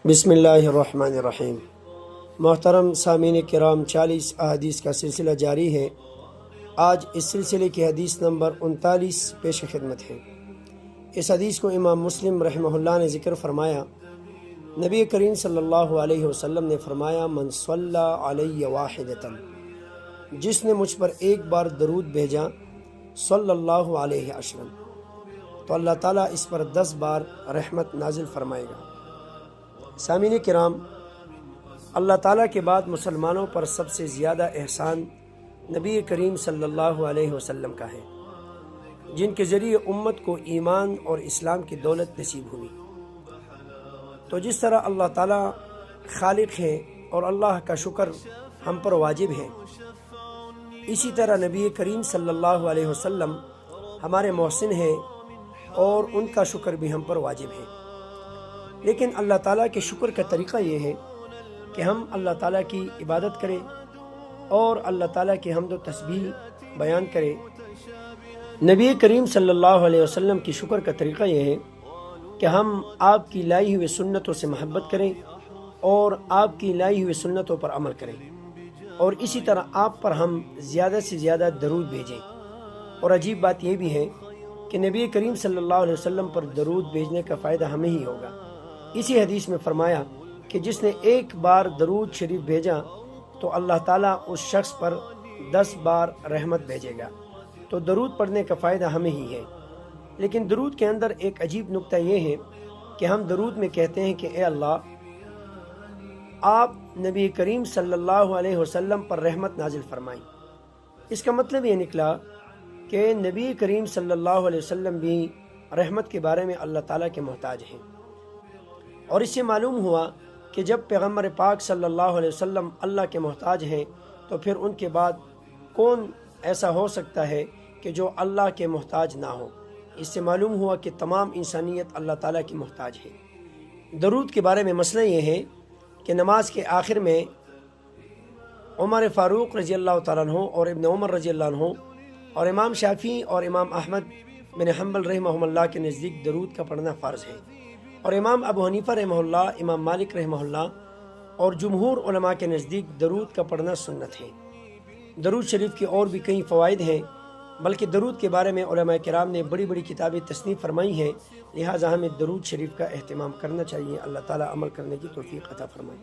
بسم اللہ الرحمن الرحیم۔ محترم سامعین کرام، 40 احادیث کا سلسلہ جاری ہے۔ آج اس سلسلے کی حدیث نمبر 39 پیش خدمت ہے۔ اس حدیث کو امام مسلم رحمہ اللہ نے ذکر فرمایا، نبی کریم صلی اللہ علیہ وسلم نے فرمایا، من صلی علی واحدۃ، جس نے مجھ پر ایک بار درود بھیجا، صلی اللہ علیہ عشرا، تو اللہ تعالیٰ اس پر 10 بار رحمت نازل فرمائے گا۔ سامعین کرام، اللہ تعالیٰ کے بعد مسلمانوں پر سب سے زیادہ احسان نبی کریم صلی اللہ علیہ وسلم کا ہے، جن کے ذریعے امت کو ایمان اور اسلام کی دولت نصیب ہوئی۔ تو جس طرح اللہ تعالیٰ خالق ہے اور اللہ کا شکر ہم پر واجب ہے، اسی طرح نبی کریم صلی اللہ علیہ وسلم ہمارے محسن ہیں اور ان کا شکر بھی ہم پر واجب ہے۔ لیکن اللہ تعالیٰ کے شکر کا طریقہ یہ ہے کہ ہم اللہ تعالیٰ کی عبادت کریں اور اللہ تعالیٰ کی حمد و تسبیح بیان کریں۔ نبی کریم صلی اللہ علیہ وسلم کی شکر کا طریقہ یہ ہے کہ ہم آپ کی لائی ہوئی سنتوں سے محبت کریں اور آپ کی لائی ہوئی سنتوں پر عمل کریں، اور اسی طرح آپ پر ہم زیادہ سے زیادہ درود بھیجیں۔ اور عجیب بات یہ بھی ہے کہ نبی کریم صلی اللہ علیہ وسلم پر درود بھیجنے کا فائدہ ہمیں ہی ہوگا۔ اسی حدیث میں فرمایا کہ جس نے ایک بار درود شریف بھیجا تو اللہ تعالیٰ اس شخص پر 10 بار رحمت بھیجے گا۔ تو درود پڑھنے کا فائدہ ہمیں ہی ہے۔ لیکن درود کے اندر ایک عجیب نکتہ یہ ہے کہ ہم درود میں کہتے ہیں کہ اے اللہ، آپ نبی کریم صلی اللہ علیہ وسلم پر رحمت نازل فرمائیں۔ اس کا مطلب یہ نکلا کہ نبی کریم صلی اللہ علیہ وسلم بھی رحمت کے بارے میں اللہ تعالیٰ کے محتاج ہیں۔ اور اس سے معلوم ہوا کہ جب پیغمبر پاک صلی اللہ علیہ وسلم اللہ کے محتاج ہیں تو پھر ان کے بعد کون ایسا ہو سکتا ہے کہ جو اللہ کے محتاج نہ ہو۔ اس سے معلوم ہوا کہ تمام انسانیت اللہ تعالیٰ کی محتاج ہے۔ درود کے بارے میں مسئلہ یہ ہے کہ نماز کے آخر میں عمر فاروق رضی اللہ تعالیٰ عنہ اور ابن عمر رضی اللہ عنہ اور امام شافعی اور امام احمد بن حنبل رحمہ اللہ کے نزدیک درود کا پڑھنا فرض ہے، اور امام ابو حنیفہ رحمہ اللہ، امام مالک رحمہ اللہ اور جمہور علماء کے نزدیک درود کا پڑھنا سنت ہے۔ درود شریف کی اور بھی کئی فوائد ہیں، بلکہ درود کے بارے میں علماء کرام نے بڑی بڑی کتابیں تصنیف فرمائی ہیں، لہٰذا ہمیں درود شریف کا اہتمام کرنا چاہیے۔ اللہ تعالیٰ عمل کرنے کی توفیق عطا فرمائے۔